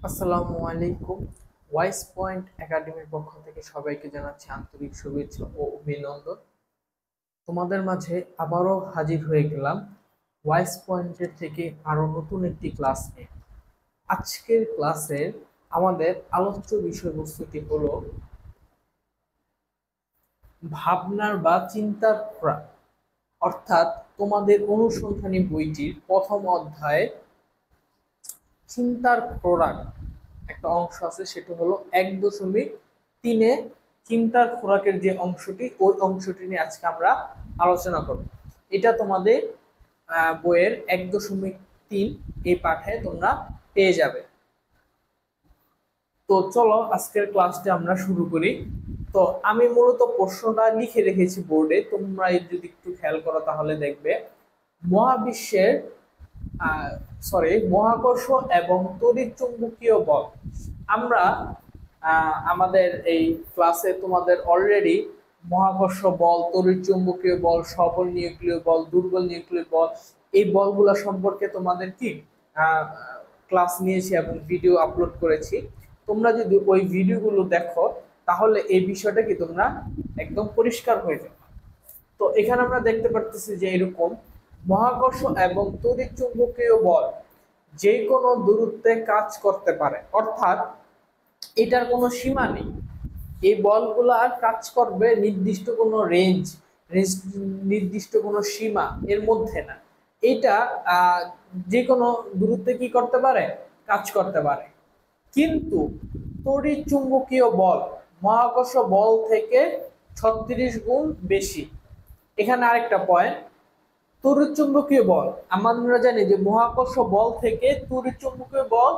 আসসালামু আলাইকুম। Wise point একাডেমির পক্ষ থেকে সবাইকে জানাচ্ছি আন্তরিক শুভেচ্ছা ও অভিনন্দন। তোমাদের মাঝে আবারও হাজির হয়ে গেলাম ওয়াইস পয়েন্টের থেকে আরো নতুন একটি ক্লাস নিয়ে। আজকের ক্লাসের আমাদের আলোচ্য বিষয়বস্তুটি হলো ভাবনার বা চিন্তার খোরাক, অর্থাৎ তোমাদের অনুসন্ধানী বইটির প্রথম অধ্যায়ে চিন্তার খোরাক একটা অংশ আছে, সেটা হলো 1.3-এ চিন্তার খোরাকের যে অংশটি, ওই অংশটি নিয়ে আজকে আমরা আলোচনা করব। এটা তোমাদের বইয়ের 1.3 এই পাঠে তোমরা পেয়ে যাবে। তো চলো আজকের ক্লাসটা আমরা শুরু করি। তো আমি মূলত প্রশ্নটা লিখে রেখেছি বোর্ডে, তোমরা যদি একটু খেয়াল করো তাহলে দেখবে মহাবিশ্বের মহাকর্ষ এবং তড়িৎ চুম্বকীয় বল। আমরা আমাদের এই ক্লাসে তোমাদের অলরেডি মহাকর্ষ বল, তড়িৎ চুম্বকীয় বল, সবল নিউক্লিয় বল, দুর্বল নিউক্লিয় বল, এই বলগুলা সম্পর্কে তোমাদের কি ক্লাস নিয়েছি এবং ভিডিও আপলোড করেছি। তোমরা যদি ওই ভিডিওগুলো দেখো তাহলে এই বিষয়টা কি তোমরা একদম পরিষ্কার হয়ে যাবে। তো এখানে আমরা দেখতে পারতেছি যে এরকম মহাকর্ষ এবং তড়িৎ চুম্বকীয় বল যে কোনো দূরত্বে কাজ করতে পারে, অর্থাৎ এটার কোনো সীমা নেই। এই বলগুলা কাজ করবে নির্দিষ্ট কোনো রেঞ্জ, নির্দিষ্ট কোনো সীমা এর মধ্যে না। এটা যে কোনো দূরত্বে কি করতে পারে, কাজ করতে পারে। কিন্তু তড়িৎ চুম্বকীয় বল মহাকর্ষ বল থেকে 36 গুণ বেশি। এখানে আরেকটা পয়েন্ট, তড়িৎ চুম্বকীয় বল আমরা জানি যে মহাকর্ষ বল থেকে তড়িৎ চুম্বকীয় বল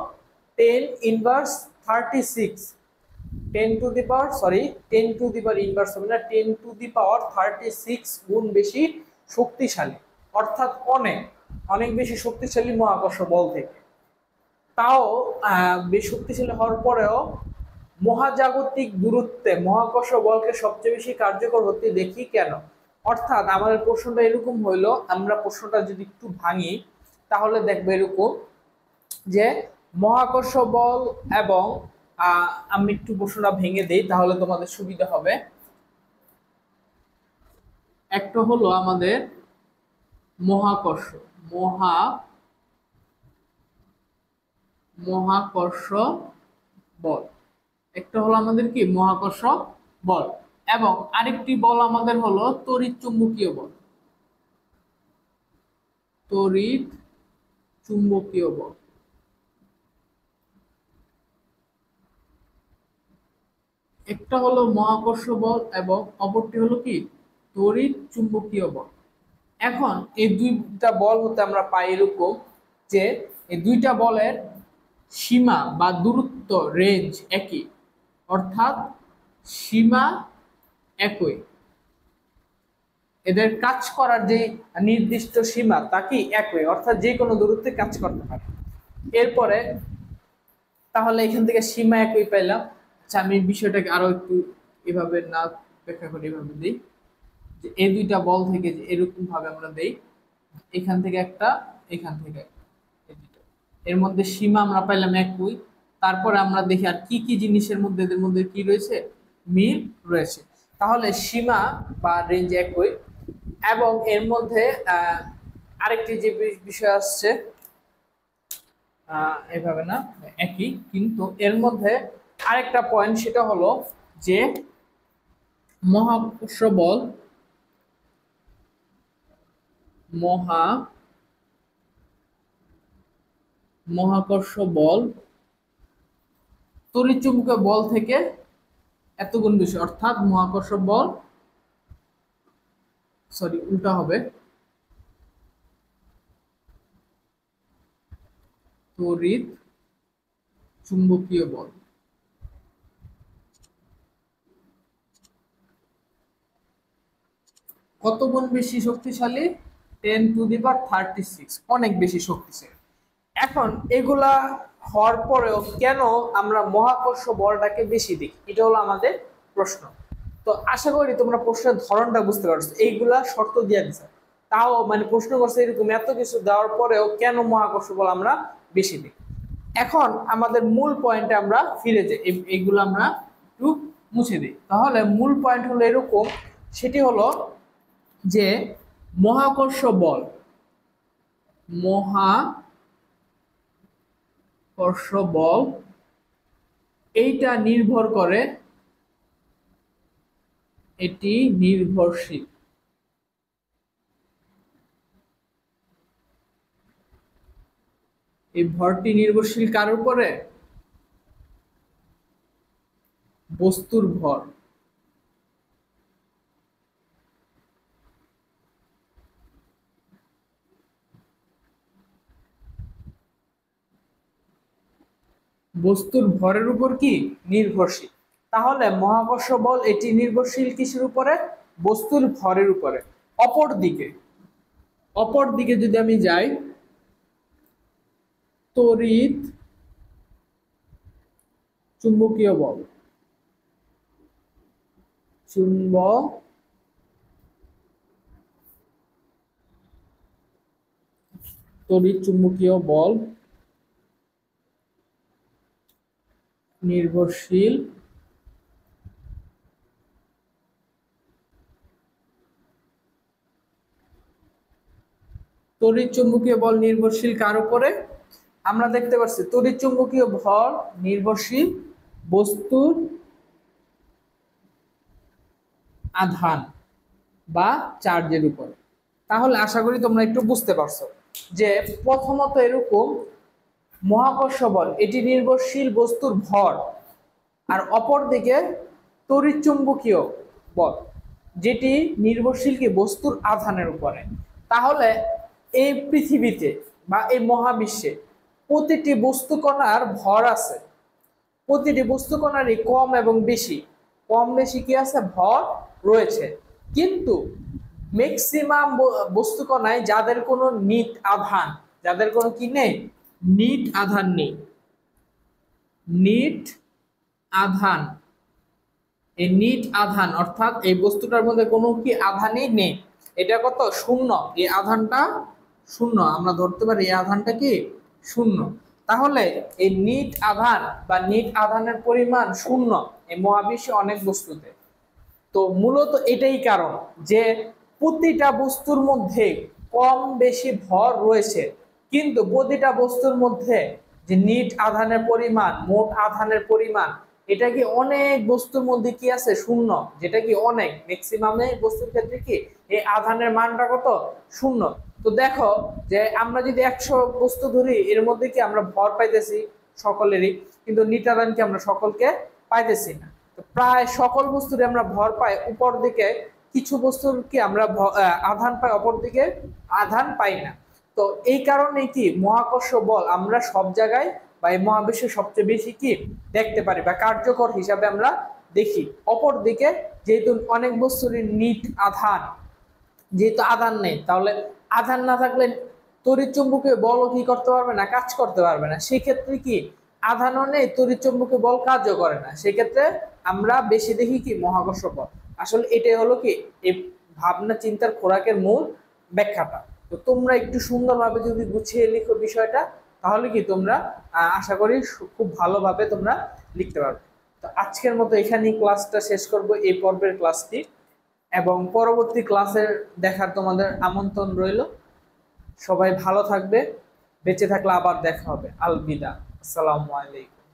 10 গুণ বেশি শক্তিশালী, অর্থাৎ অনেক অনেক বেশি শক্তিশালী মহাকর্ষ বল থেকে। তাও বেশ শক্তিশালী হওয়ার পরেও মহাজাগতিক দূরত্বে মহাকর্ষ বলকে সবচেয়ে বেশি কার্যকর হতে দেখি কেন? অর্থাৎ আমাদের প্রশ্নটা এরকম হইলো, আমরা প্রশ্নটা যদি একটু ভাঙি তাহলে দেখবে এরকম যে মহাকর্ষ বল এবং আমি একটু প্রশ্নটা ভেঙে দেই তাহলে তোমাদের সুবিধা হবে। একটা হলো আমাদের মহাকর্ষ বল, একটা হলো আমাদের কি মহাকর্ষ বল, এবং আরেকটি বল আমাদের হলো তড়িৎ চুম্বকীয় বল। তড়িৎ চুম্বকীয় বল একটা হলো মহাকর্ষ বল এবং অপরটি হলো কি তড়িৎ চুম্বকীয় বল। এখন এই দুইটা বল হতে আমরা পাই এরকম যে এই দুইটা বলের সীমা বা দূরত্ব রেঞ্জ একই, অর্থাৎ সীমা একই, এদের কাজ করার যে নির্দিষ্ট সীমা তা কি একই, অর্থাৎ যে কোনো দূরত্বে কাজ করতে পারে। এরপরে তাহলে এখান থেকে সীমা একই পাইলাম। আচ্ছা, আমি বিষয়টাকে আরো একটু এভাবে না ব্যাখ্যা করে এভাবে দিই যে এই দুইটা বল থেকে যে এরকম ভাবে আমরা দেই, এখান থেকে একটা, এখান থেকে এর মধ্যে সীমা আমরা পাইলাম একই। তারপরে আমরা দেখি আর কি কি জিনিসের মধ্যে এদের মধ্যে কি রয়েছে, মিল রয়েছে। তাহলে সীমা বা রেঞ্জ একই, এবং এর মধ্যে আরেকটি যে বিষয় আসছে এভাবে না একই, কিন্তু এর মধ্যে আরেকটা পয়েন্ট, সেটা হলো যে মহাকর্ষ বল মহাকর্ষ বল তড়িৎ চুম্বকীয় বল থেকে এত গুণ বেশি, অর্থাৎ মহাকর্ষ বল উল্টা হবে, তড়িৎ চুম্বকীয় বল কত গুণ বেশি শক্তিশালী? 10⁻36, অনেক বেশি শক্তিশালী। এখন এগুলা হওয়ার পরেও কেন আমরা মহাকর্ষ বলটাকে বেশি দিই, এটা হলো আমাদের প্রশ্ন। তো আশা করি তোমরা প্রশ্নের ধরনটা বুঝতে পারছো। এইগুলা শর্ত দিয়ে দিচ্ছে, তাও মানে প্রশ্ন করছে এরকম এত কিছু দেওয়ার পরেও কেন মহাকর্ষ বল আমরা বেশি দিই। এখন আমাদের মূল পয়েন্টে আমরা ফিরে যাই, এইগুলো আমরা একটু মুছে দিই। তাহলে মূল পয়েন্ট হলো এরকম, সেটি হলো যে মহাকর্ষ বল, মহাকর্ষ বল এইটা নির্ভর করে, এটি নির্ভরশীল, এই ভরটি নির্ভরশীল কার উপরে? বস্তুর ভর। বস্তুর ভরের উপর কি নির্ভরশীল। তাহলে মহাকর্ষ বল এটি নির্ভরশীল কিসের উপরে? বস্তুর ভরের উপরে। অপর দিকে যদি আমি যাই, তড়িৎ চুম্বকীয় বল, তড়িৎ চুম্বকীয় বল নির্ভরশীল তড়িৎ চুম্বকীয় বল নির্ভরশীল কার উপরে? আমরা দেখতে পাচ্ছি তড়িৎ চুম্বকীয় ভর নির্ভরশীল বস্তুর আধান বা চার্জের উপর। তাহলে আশা করি তোমরা একটু বুঝতে পারছো যে প্রথমত এরকম মহাকর্ষ বল এটি নির্ভরশীল বস্তুর ভর, আর অপর দিকে তড়িৎ চুম্বকীয় বল যেটি নির্ভরশীল কি বস্তুর আধানের উপরে। তাহলে এই পৃথিবীতে বা এই মহাবিশ্বে প্রতিটি বস্তু কণার ভর আছে, প্রতিটি বস্তু কণারই কম এবং বেশি, কম বেশি কি আছে ভর রয়েছে। কিন্তু ম্যাক্সিমাম বস্তু কণায় যাদের কোনো নিট আধান, যাদের কোনো কি নেই, নিট আধান নেই, নিট আধান, এই নিট আধান অর্থাৎ এই বস্তুটার মধ্যে কোনো কি আধানই নেই, এটা কত? শূন্য। এই আধানটা শূন্য, আমরা ধরতে পারি এই আধানটা কি শূন্য। তাহলে এই নিট আধান বা নিট আধানের পরিমাণ শূন্য এই মহাবিশ্বে অনেক বস্তুতে। তো মূলত এটাই কারণ যে প্রতিটা বস্তুর মধ্যে কম বেশি ভর রয়েছে, কিন্তু প্রতিটা বস্তুর মধ্যে যে নিট আধানের পরিমাণ, মোট আধানের পরিমাণ, এটা কি অনেক বস্তুর মধ্যে কি আছে? শূন্য। যেটা কি অনেক ম্যাক্সিমামে বস্তুর ক্ষেত্রে কি এই আধানের মানটা কত? শূন্য। তো দেখো যে আমরা যদি 100 বস্তু ধরি, এর মধ্যে কি আমরা ভর পাইতেছি সকলেরই, কিন্তু নিট আধান কি আমরা সকলকে পাইতেছি না। তো প্রায় সকল বস্তুরে আমরা ভর পাই, উপর দিকে কিছু বস্তুর কি আমরা আধান পাই, অপর দিকে আধান পাই না। তো এই কারণে কি মহাকর্ষ বল আমরা সব জায়গায় বা এই মহাবিশ্বে সবচেয়ে বেশি কি দেখতে পারি বা কার্যকর হিসাবে আমরা দেখি। অপর দিকে যেহেতু অনেক বস্তুরই নিট আধান, যেহেতু আধান নেই, তাহলে আধান না থাকলে তড়িৎ চুম্বকীয় বলও কি করতে পারবে না? কাজ করতে পারবে না। সেক্ষেত্রে কি আধানও নেই, তড়িৎ চুম্বকীয় বল কাজও করে না, সেক্ষেত্রে আমরা বেশি দেখি কি মহাকর্ষ বল। আসলে এটাই হলো কি এই ভাবনা চিন্তার খোরাকের মূল ব্যাখ্যাটা। তো তোমরা একটু সুন্দরভাবে যদি গুছিয়ে লিখো বিষয়টা, তাহলে কি তোমরা আশা করি খুব ভালোভাবে তোমরা লিখতে পারবে। তো আজকের মতো এখানেই ক্লাসটা শেষ করব, এই পর্বের ক্লাসটি, এবং পরবর্তী ক্লাসের দেখার তোমাদের আমন্ত্রণ রইল। সবাই ভালো থাকবে, বেঁচে থাকলে আবার দেখা হবে। আলবিদা, আসসালামু আলাইকুম।